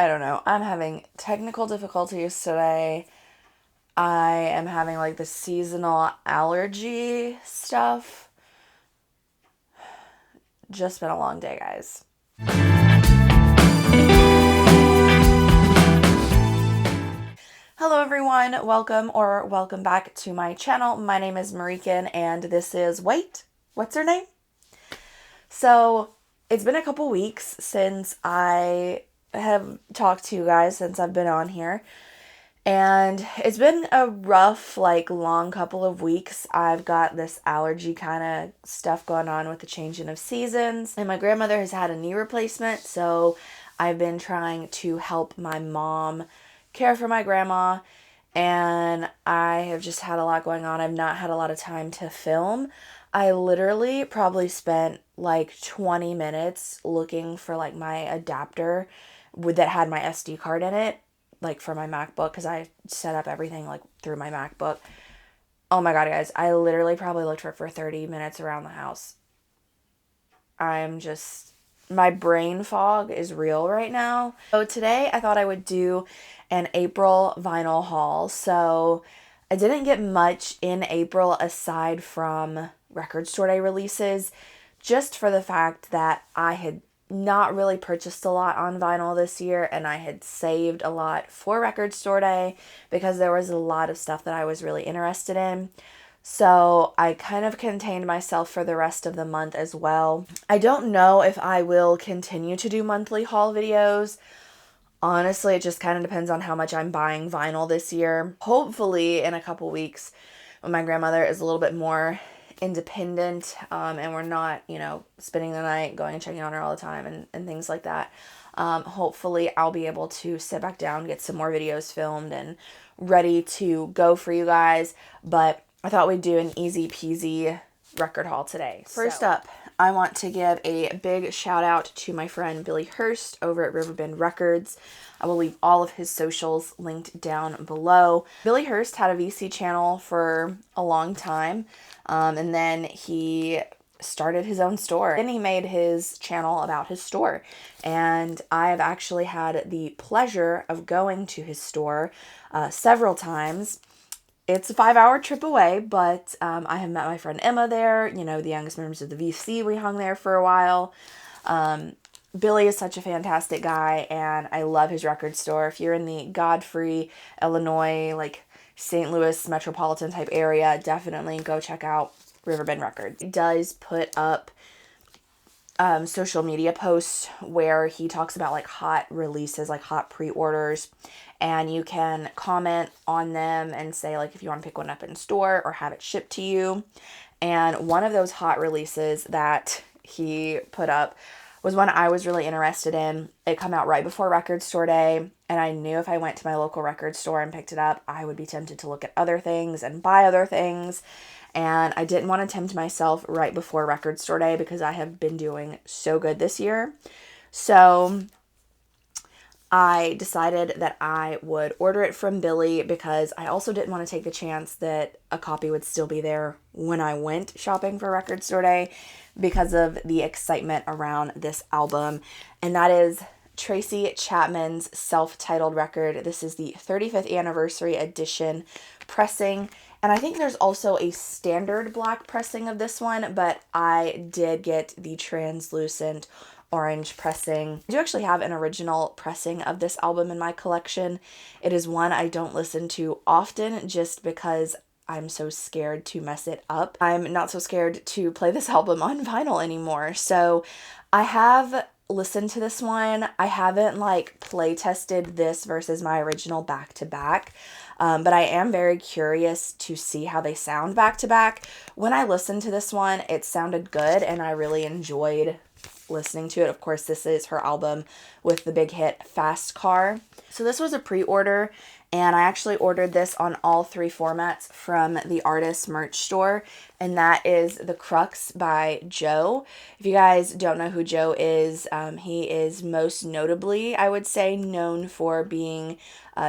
I don't know. I'm having technical difficulties today. I am having like the seasonal allergy stuff. Just been a long day, guys. Hello everyone, welcome back to my channel. My name is Marican and this is, what's her name? So, it's been a couple weeks since I have talked to you guys since I've been on here. And it's been a rough, long couple of weeks. I've got this allergy kind of stuff going on with the changing of seasons. And my grandmother has had a knee replacement, so I've been trying to help my mom care for my grandma. And I have just had a lot going on. I've not had a lot of time to film. I literally probably spent 20 minutes looking for my adapter that had my SD card in it, for my MacBook, because I set up everything through my MacBook. Oh my god, guys, I literally probably looked for it for 30 minutes around the house. My brain fog is real right now. So today I thought I would do an April vinyl haul. So I didn't get much in April aside from record store day releases, just for the fact that I had not really purchased a lot on vinyl this year, and I had saved a lot for record store day because there was a lot of stuff that I was really interested in. So I kind of contained myself for the rest of the month as well. I don't know if I will continue to do monthly haul videos. Honestly, it just kind of depends on how much I'm buying vinyl this year. Hopefully in a couple weeks when my grandmother is a little bit more independent, and we're not, spending the night going and checking on her all the time and things like that. Hopefully I'll be able to sit back down, get some more videos filmed and ready to go for you guys. But I thought we'd do an easy peasy record haul today. First up, I want to give a big shout out to my friend Billy Hurst over at Riverbend Records. I will leave all of his socials linked down below. Billy Hurst had a VC channel for a long time, and then he started his own store. Then he made his channel about his store, and I've actually had the pleasure of going to his store several times. It's a 5-hour trip away, but I have met my friend Emma there, the youngest members of the VC. We hung there for a while. Billy is such a fantastic guy, and I love his record store. If you're in the Godfrey, Illinois, St. Louis metropolitan type area, definitely go check out Riverbend Records. He does put up social media posts where he talks about hot releases, hot pre-orders, and you can comment on them and say if you want to pick one up in store or have it shipped to you. And one of those hot releases that he put up was one I was really interested in. It come out right before record store day, and I knew if I went to my local record store and picked it up, I would be tempted to look at other things and buy other things. And I didn't want to tempt myself right before record store day because I have been doing so good this year. So I decided that I would order it from Billy because I also didn't want to take the chance that a copy would still be there when I went shopping for record store day because of the excitement around this album. And that is Tracy Chapman's self-titled record. This is the 35th anniversary edition pressing. And I think there's also a standard black pressing of this one, but I did get the translucent orange pressing. I do actually have an original pressing of this album in my collection. It is one I don't listen to often just because I'm so scared to mess it up. I'm not so scared to play this album on vinyl anymore. So I have listened to this one. I haven't play tested this versus my original back to back. But I am very curious to see how they sound back to back. When I listened to this one, it sounded good and I really enjoyed listening to it. Of course, this is her album with the big hit Fast Car. So this was a pre-order, and I actually ordered this on all 3 formats from the Artist merch store, and that is The Crux by Joe. If you guys don't know who Joe is, he is most notably, I would say, known for being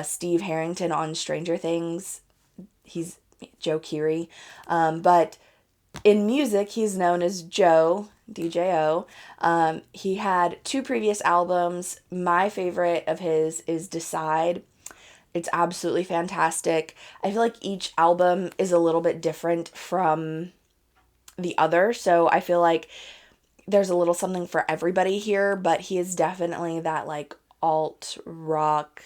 Steve Harrington on Stranger Things. He's Joe Keery, but in music, he's known as Joe DJO. He had two previous albums. My favorite of his is Decide. It's absolutely fantastic. I feel like each album is a little bit different from the other, so I feel like there's a little something for everybody here, but he is definitely that like alt rock,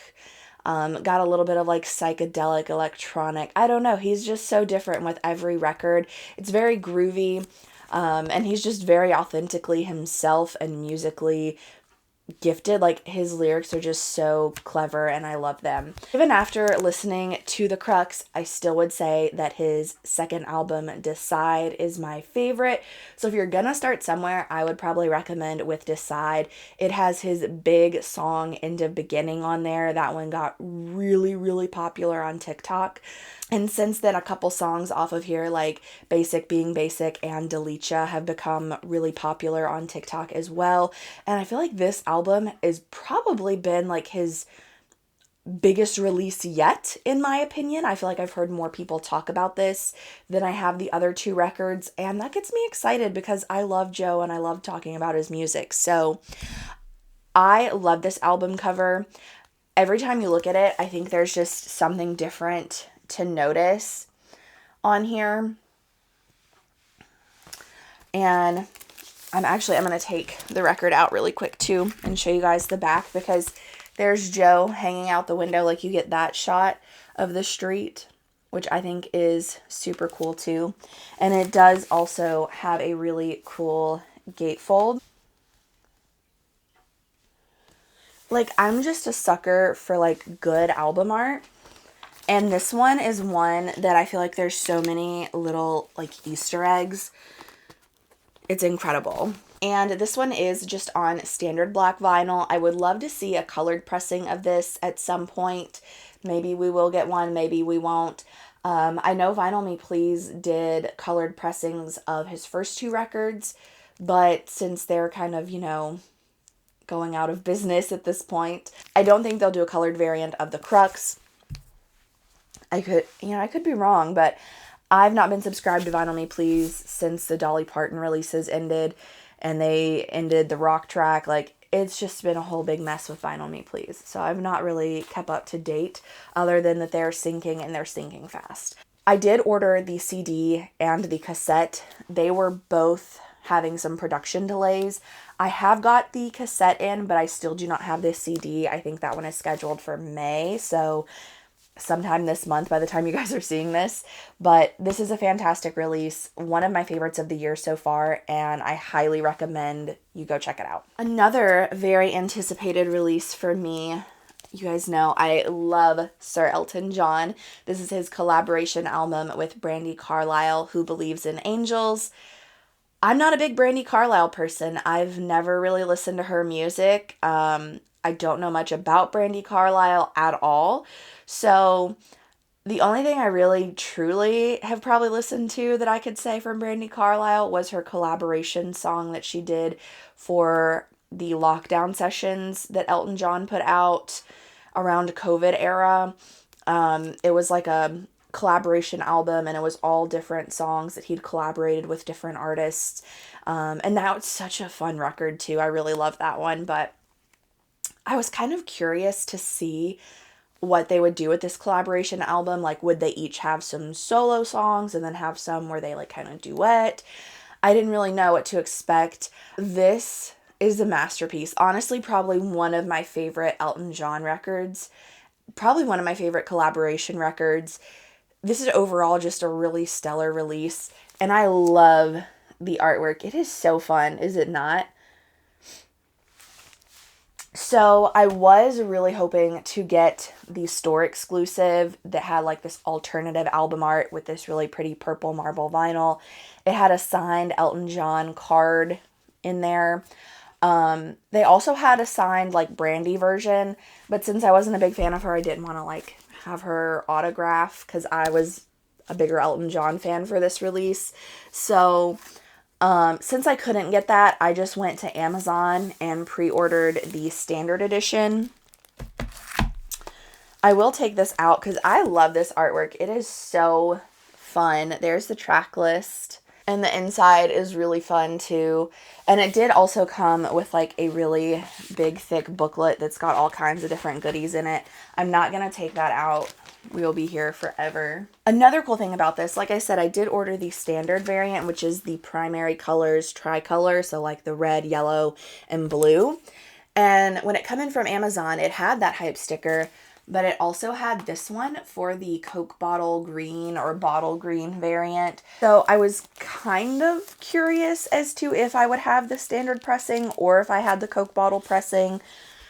got a little bit of like psychedelic electronic. I don't know. He's just so different with every record. It's very groovy, and he's just very authentically himself and musically gifted. Like his lyrics are just so clever and I love them. Even after listening to The Crux, I still would say that his second album, Decide, is my favorite. So if you're gonna start somewhere, I would probably recommend with Decide. It has his big song End of Beginning on there. That one got really, really popular on TikTok. And since then, a couple songs off of here, like Basic Being Basic and Delicia, have become really popular on TikTok as well. And I feel like this album has probably been like his biggest release yet, in my opinion. I feel like I've heard more people talk about this than I have the other two records. And that gets me excited because I love Joe and I love talking about his music. So I love this album cover. Every time you look at it, I think there's just something different to notice on here. And I'm going to take the record out really quick too and show you guys the back, because there's Joe hanging out the window. Like you get that shot of the street, which I think is super cool too. And it does also have a really cool gatefold. Like I'm just a sucker for like good album art. And this one is one that I feel like there's so many little like Easter eggs. It's incredible. And this one is just on standard black vinyl. I would love to see a colored pressing of this at some point. Maybe we will get one, maybe we won't. I know Vinyl Me Please did colored pressings of his first two records, but since they're kind of, going out of business at this point, I don't think they'll do a colored variant of The Crux. I could be wrong, but I've not been subscribed to Vinyl Me Please since the Dolly Parton releases ended and they ended the rock track. Like, it's just been a whole big mess with Vinyl Me Please. So I've not really kept up to date other than that they're sinking and they're sinking fast. I did order the CD and the cassette. They were both having some production delays. I have got the cassette in, but I still do not have this CD. I think that one is scheduled for May, so sometime this month by the time you guys are seeing this. But this is a fantastic release, one of my favorites of the year so far, and I highly recommend you go check it out. Another very anticipated release for me, you guys know I love Sir Elton John. This is his collaboration album with Brandi Carlile, Who Believes in Angels. I'm not a big Brandi Carlile person. I've never really listened to her music. I don't know much about Brandi Carlile at all. So the only thing I really truly have probably listened to that I could say from Brandi Carlile was her collaboration song that she did for the lockdown sessions that Elton John put out around COVID era. It was like a collaboration album and it was all different songs that he'd collaborated with different artists. And that was such a fun record too. I really love that one, but I was kind of curious to see what they would do with this collaboration album. Like, would they each have some solo songs and then have some where they like kind of duet? I didn't really know what to expect. This is a masterpiece. Honestly, probably one of my favorite Elton John records. Probably one of my favorite collaboration records. This is overall just a really stellar release. And I love the artwork. It is so fun, is it not? So I was really hoping to get the store exclusive that had like this alternative album art with this really pretty purple marble vinyl. It had a signed Elton John card in there. They also had a signed like Brandi version, but since I wasn't a big fan of her, I didn't want to like have her autograph because I was a bigger Elton John fan for this release. So since I couldn't get that, I just went to Amazon and pre-ordered the standard edition. I will take this out because I love this artwork. It is so fun. There's the track list. And the inside is really fun too. And it did also come with like a really big thick booklet that's got all kinds of different goodies in it. I'm not going to take that out. We will be here forever. Another cool thing about this, like I said, I did order the standard variant, which is the primary colors tricolor. So like the red, yellow, and blue. And when it came in from Amazon, it had that hype sticker, but it also had this one for the Coke bottle green or bottle green variant. So I was kind of curious as to if I would have the standard pressing or if I had the Coke bottle pressing.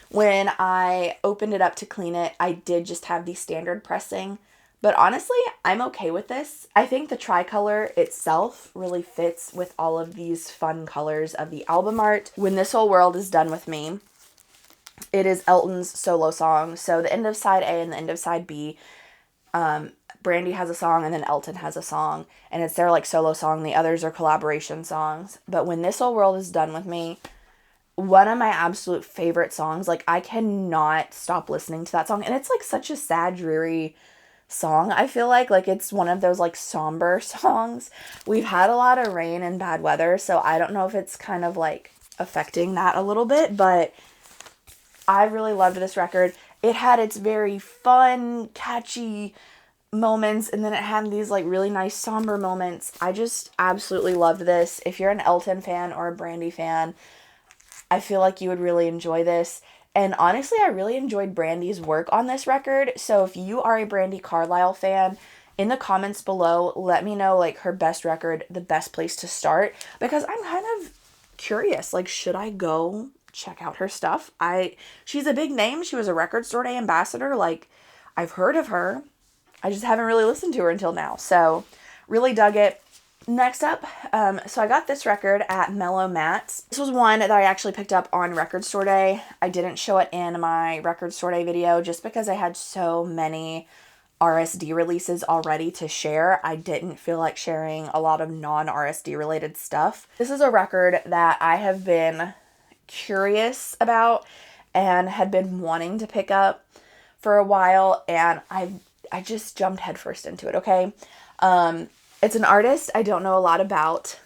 When I opened it up to clean it, I did just have the standard pressing. But honestly, I'm okay with this. I think the tricolor itself really fits with all of these fun colors of the album art. When This Whole World Is Done With Me, it is Elton's solo song. So the end of side A and the end of side B, Brandy has a song and then Elton has a song. And it's their like solo song. The others are collaboration songs. But When This Whole World Is Done With Me, one of my absolute favorite songs. Like, I cannot stop listening to that song. And it's like such a sad, dreary song. I feel like it's one of those like somber songs. We've had a lot of rain and bad weather, so I don't know if it's kind of like affecting that a little bit, but I really loved this record. It had its very fun, catchy moments, and then it had these like really nice somber moments. I just absolutely loved this. If you're an Elton fan or a Brandy fan, I feel like you would really enjoy this. And honestly, I really enjoyed Brandy's work on this record. So if you are a Brandy Carlisle fan, in the comments below, let me know like her best record, the best place to start, because I'm kind of curious. Like, should I go check out her stuff? She's a big name. She was a Record Store Day ambassador. Like, I've heard of her. I just haven't really listened to her until now. So really dug it. Next up, so I got this record at Mellow Mats. This was one that I actually picked up on Record Store Day. I didn't show it in my Record Store Day video just because I had so many RSD releases already to share. I didn't feel like sharing a lot of non-RSD related stuff. This is a record that I have been curious about and had been wanting to pick up for a while, and I just jumped headfirst into it, okay? It's an artist I don't know a lot about.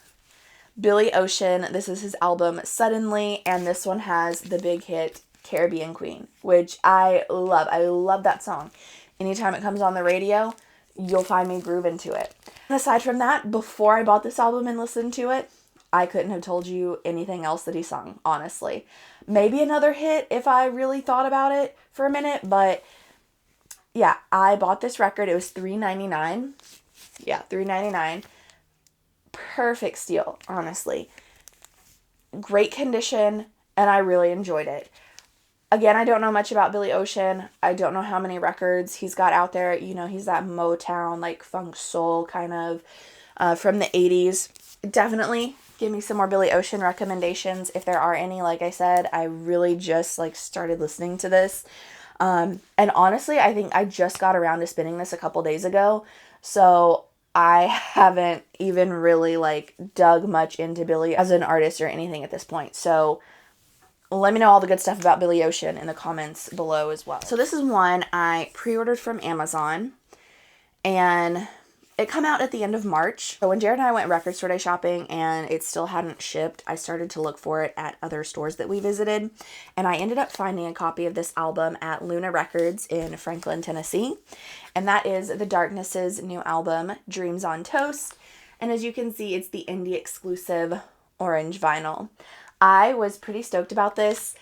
Billy Ocean. This is his album Suddenly, and this one has the big hit Caribbean Queen, which I love. I love that song. Anytime it comes on the radio, you'll find me grooving to it. And aside from that, before I bought this album and listened to it, I couldn't have told you anything else that he sung, honestly. Maybe another hit if I really thought about it for a minute, but yeah, I bought this record. It was $3.99. Yeah, $3.99. Perfect steal, honestly. Great condition, and I really enjoyed it. Again, I don't know much about Billy Ocean. I don't know how many records he's got out there. You know, he's that Motown, like funk soul kind of from the 80s. Definitely give me some more Billy Ocean recommendations if there are any. Like I said, I really just like started listening to this. And honestly, I think I just got around to spinning this a couple days ago. So I haven't even really like dug much into Billy as an artist or anything at this point. So let me know all the good stuff about Billy Ocean in the comments below as well. So this is one I pre-ordered from Amazon, and it come out at the end of March. So when Jared and I went record store day shopping and it still hadn't shipped, I started to look for it at other stores that we visited. And I ended up finding a copy of this album at Luna Records in Franklin, Tennessee. And that is The Darkness's new album, Dreams on Toast. And as you can see, it's the indie exclusive orange vinyl. I was pretty stoked about this.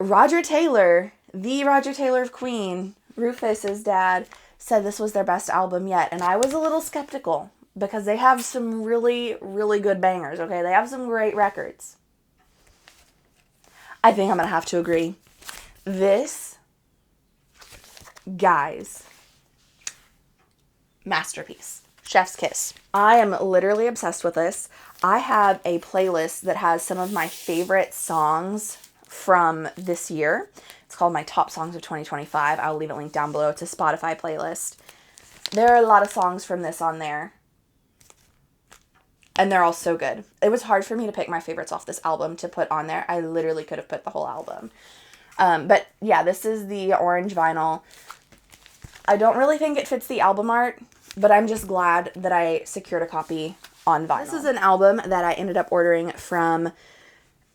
Roger Taylor, the Roger Taylor of Queen, Rufus's dad, said this was their best album yet. And I was a little skeptical because they have some really, really good bangers, okay? They have some great records. I think I'm going to have to agree. This, guys, masterpiece. Chef's kiss. I am literally obsessed with this. I have a playlist that has some of my favorite songs from this year. It's called My Top Songs of 2025. I'll leave it linked down below. It's a Spotify playlist. There are a lot of songs from this on there, and they're all so good. It was hard for me to pick my favorites off this album to put on there. I literally could have put the whole album. But yeah, this is the orange vinyl. I don't really think it fits the album art, but I'm just glad that I secured a copy on vinyl. This is an album that I ended up ordering from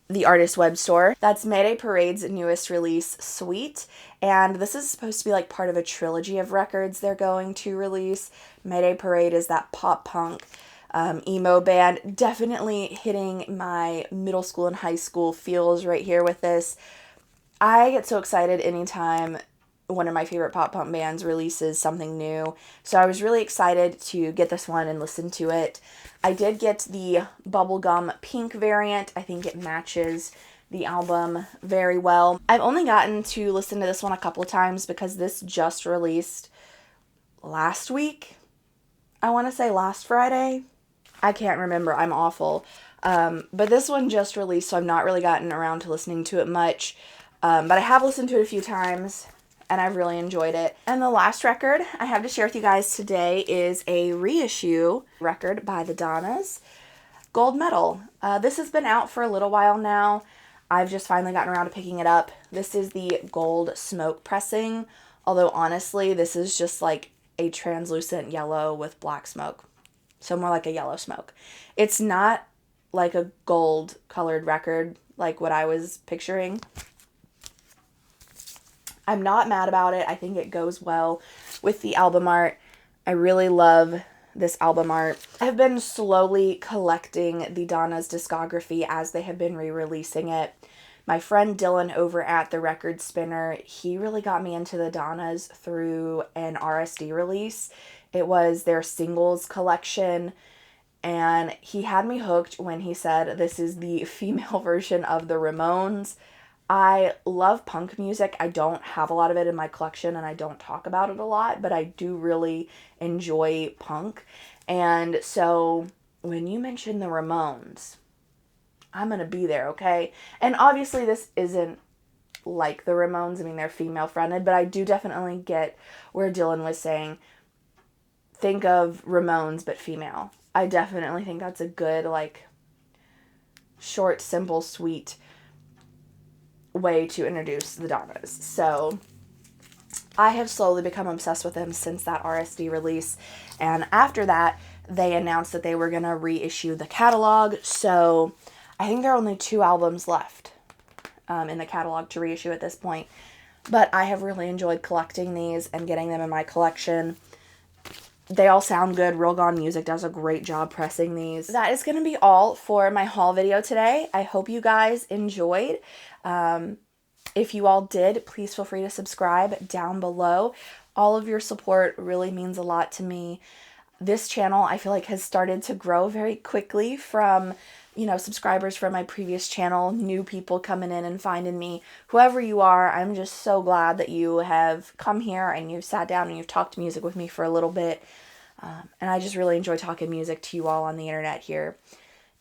the artist web store. That's Mayday Parade's newest release, Sweet. And this is supposed to be like part of a trilogy of records they're going to release. Mayday Parade is that pop punk emo band. Definitely hitting my middle school and high school feels right here with this. I get so excited anytime one of my favorite pop punk bands releases something new. So I was really excited to get this one and listen to it. I did get the bubblegum pink variant. I think it matches the album very well. I've only gotten to listen to this one a couple of times because this just released last week. I want to say last Friday. I can't remember. I'm awful. But this one just released, so I've not really gotten around to listening to it much. But I have listened to it a few times, and I've really enjoyed it. And the last record I have to share with you guys today is a reissue record by the Donnas, Gold Medal. This has been out for a little while now. I've just finally gotten around to picking it up. This is the gold smoke pressing, although honestly, this is just like a translucent yellow with black smoke. So more like a yellow smoke. It's not like a gold colored record like what I was picturing. I'm not mad about it. I think it goes well with the album art. I really love this album art. I've been slowly collecting the Donnas discography as they have been re-releasing it. My friend Dylan over at the Record Spinner, he really got me into the Donnas through an RSD release. It was their singles collection, and he had me hooked when he said this is the female version of the Ramones. I love punk music. I don't have a lot of it in my collection, and I don't talk about it a lot, but I do really enjoy punk. And so when you mention the Ramones, I'm going to be there, okay? And obviously this isn't like the Ramones. I mean, they're female fronted, but I do definitely get where Dylan was saying, think of Ramones, but female. I definitely think that's a good, like, short, simple, sweet way to introduce the Donnas. So I have slowly become obsessed with them since that RSD release. And after that, they announced that they were going to reissue the catalog. So I think there are only 2 albums left in the catalog to reissue at this point. But I have really enjoyed collecting these and getting them in my collection. They all sound good. Real Gone Music does a great job pressing these. That is going to be all for my haul video today. I hope you guys enjoyed. If you all did, please feel free to subscribe down below. All of your support really means a lot to me. This channel, I feel like, has started to grow very quickly from, subscribers from my previous channel, new people coming in and finding me. Whoever you are, I'm just so glad that you have come here and you've sat down and you've talked music with me for a little bit. And I just really enjoy talking music to you all on the internet here.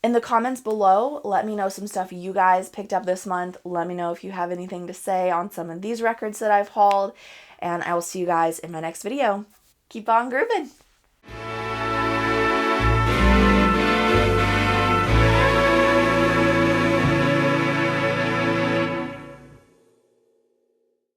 In the comments below, let me know some stuff you guys picked up this month. Let me know if you have anything to say on some of these records that I've hauled. And I will see you guys in my next video. Keep on grooving!